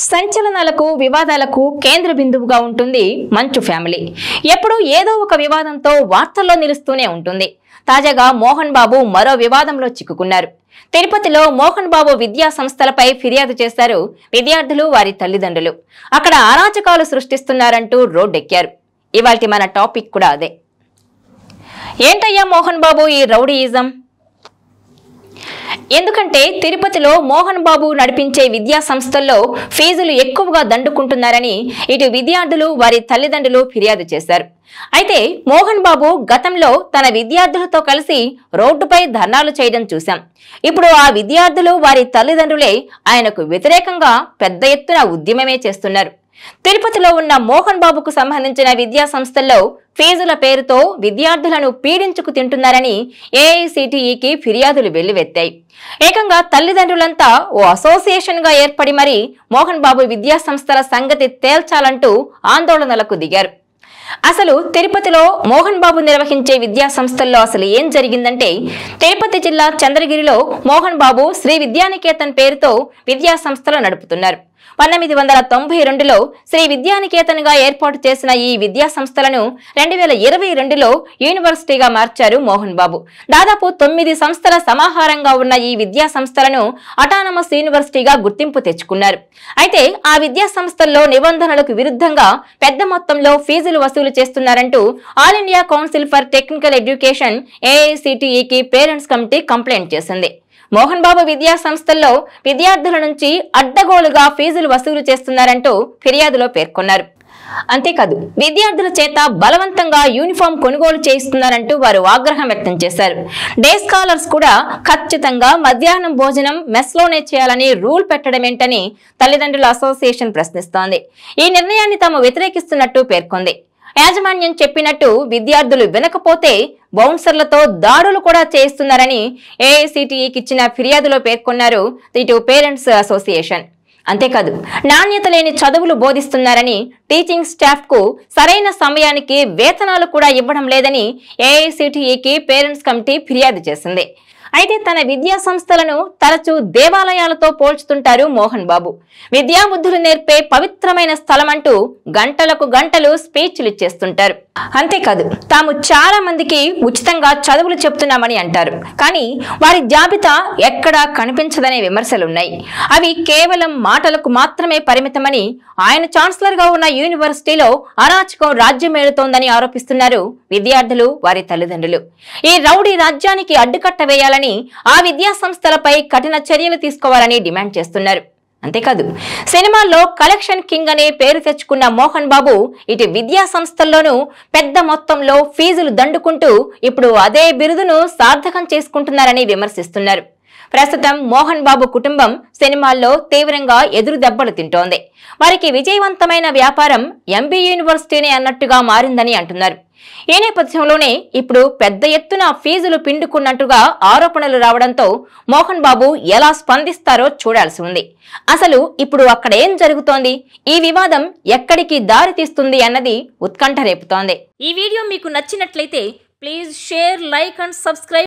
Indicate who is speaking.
Speaker 1: సంచలనాలకు వివాదాలకు కేంద్ర బిందువుగా ఉంటుంది మంచు ఫ్యామిలీ. ఎప్పుడు ఏదో ఒక వివాదంతో వార్తల్లో నిలుస్తూనే ఉంటుంది. తాజాగా మోహన్ బాబు మరో వివాదంలో చిక్కుకున్నారు. తిరుపతిలో మోహన్ బాబు విద్యా సంస్థలపై ఫిర్యాదు చేశారు విద్యార్థులు, వారి తల్లిదండ్రులు. అక్కడ అరాచకాలు సృష్టిస్తున్నారంటూ రోడ్డెక్కారు. ఇవాల్టి మన టాపిక్ కూడా అదే. ఏంటయ్యా మోహన్ బాబు ఈ రౌడీయిజం? ఎందుకంటే తిరుపతిలో మోహన్ బాబు నడిపించే విద్యా సంస్థల్లో ఫీజులు ఎక్కువగా దండుకుంటున్నారని ఇటు విద్యార్థులు, వారి తల్లిదండ్రులు ఫిర్యాదు చేశారు. అయితే మోహన్ బాబు గతంలో తన విద్యార్థులతో కలిసి రోడ్డుపై ధర్నాలు చేయడం చూశాం. ఇప్పుడు ఆ విద్యార్థులు, వారి తల్లిదండ్రులే ఆయనకు వ్యతిరేకంగా పెద్ద ఎత్తున ఉద్యమమే చేస్తున్నారు. తిరుపతిలో ఉన్న మోహన్ బాబుకు సంబంధించిన విద్యా సంస్థల్లో ఫీజుల పేరుతో విద్యార్థులను పీడించుకు తింటున్నారని ఏఐసిటిఈకి ఫిర్యాదులు వెల్లువెత్తాయి. ఏకంగా తల్లిదండ్రులంతా ఓ అసోసియేషన్ గా ఏర్పడి మరీ మోహన్ బాబు విద్యా సంస్థల సంగతి తేల్చాలంటూ ఆందోళనలకు దిగారు. అసలు తిరుపతిలో మోహన్ బాబు నిర్వహించే విద్యా సంస్థల్లో అసలు ఏం జరిగిందంటే, తిరుపతి జిల్లా చంద్రగిరిలో మోహన్ బాబు శ్రీ విద్యానికేతన్ పేరుతో విద్యా సంస్థలు నడుపుతున్నారు. 1992లో శ్రీ విద్యానికేతన్ గా ఏర్పాటు చేసిన ఈ విద్యా సంస్థలను 2022లో యూనివర్సిటీగా మార్చారు మోహన్ బాబు. దాదాపు 9 సంస్థల సమాహారంగా ఉన్న ఈ విద్యా సంస్థలను అటానమస్ యూనివర్సిటీగా గుర్తింపు తెచ్చుకున్నారు. అయితే ఆ విద్యా సంస్థల్లో నిబంధనలకు విరుద్ధంగా పెద్ద మొత్తంలో ఫీజులు వసూలు చేస్తున్నారంటూ all India council for technical education ఏఐసిటిఈకి పేరెంట్స్ కమిటీ కంప్లైంట్ చేసింది. మోహన్ బాబు విద్యా సంస్థల్లో విద్యార్థుల నుంచి అడ్డగోలుగా ఫీజులు వసూలు చేస్తున్నారంటూ ఫిర్యాదులో పేర్కొన్నారు. అంతేకాదు, విద్యార్థుల చేత బలవంతంగా యూనిఫామ్ కొనుగోలు చేయిస్తున్నారంటూ వారు ఆగ్రహం వ్యక్తం చేశారు. డే స్కాలర్స్ కూడా ఖచ్చితంగా మధ్యాహ్నం భోజనం మెస్లోనే చేయాలని రూల్ పెట్టడమేంటని తల్లిదండ్రుల అసోసియేషన్ ప్రశ్నిస్తోంది. ఈ నిర్ణయాన్ని తాము వ్యతిరేకిస్తున్నట్టు పేర్కొంది. యాజమాన్యం చెప్పినట్టు విద్యార్థులు వినకపోతే బౌన్సర్లతో దాడులు కూడా చేయిస్తున్నారని ఏఐసిటిఈకి ఇచ్చిన ఫిర్యాదులో పేర్కొన్నారు ఇటు పేరెంట్స్ అసోసియేషన్. అంతేకాదు, నాణ్యత లేని చదువులు బోధిస్తున్నారని, టీచింగ్ స్టాఫ్ కు సరైన సమయానికి వేతనాలు కూడా ఇవ్వడం లేదని ఏఐసిటిఈకి పేరెంట్స్ కమిటీ ఫిర్యాదు చేసింది. అయితే తన విద్యా సంస్థలను తరచూ దేవాలయాలతో పోల్చుతుంటారు మోహన్ బాబు. విద్యాబుద్ధులు నేర్పే పవిత్రమైన స్థలం అంటూ గంటలకు గంటలు స్పీచ్లు ఇచ్చేస్తుంటారు. అంతేకాదు, తాము చాలా మందికి ఉచితంగా చదువులు చెప్తున్నామని అంటారు. కానీ వారి జాబితా ఎక్కడా కనిపించదనే విమర్శలున్నాయి. అవి కేవలం మాటలకు మాత్రమే పరిమితమని, ఆయన ఛాన్సలర్ గా ఉన్న యూనివర్సిటీలో అరాచకం రాజ్యమేలుతోందని ఆరోపిస్తున్నారు విద్యార్థులు, వారి తల్లిదండ్రులు. ఈ రౌడీ రాజ్యానికి అడ్డుకట్ట వేయాలని, ఆ విద్యా సంస్థలపై కఠిన చర్యలు తీసుకోవాలని డిమాండ్ చేస్తున్నారు. అంతేకాదు, సినిమాల్లో కలెక్షన్ కింగ్ అనే పేరు తెచ్చుకున్న మోహన్ బాబు ఇటు విద్యా సంస్థల్లోనూ పెద్ద మొత్తంలో ఫీజులు దండుకుంటూ ఇప్పుడు అదే బిరుదును సార్థకం చేసుకుంటున్నారని విమర్శిస్తున్నారు. ప్రస్తుతం మోహన్ బాబు కుటుంబం సినిమాల్లో తీవ్రంగా ఎదురు దెబ్బలు తింటోంది. వారికి విజయవంతమైన వ్యాపారం ఎంబీ యూనివర్సిటీనే అన్నట్టుగా మారిందని అంటున్నారు. ఈ నేపథ్యంలోనే ఇప్పుడు పెద్ద ఎత్తున ఫీజులు పిండుకున్నట్టుగా ఆరోపణలు రావడంతో మోహన్ బాబు ఎలా స్పందిస్తారో చూడాల్సి ఉంది. అసలు ఇప్పుడు అక్కడ ఏం జరుగుతోంది, ఈ వివాదం ఎక్కడికి దారి తీస్తుంది అన్నది ఉత్కంఠ రేపుతోంది. ఈ వీడియో మీకు నచ్చినట్లయితే please share, like and subscribe.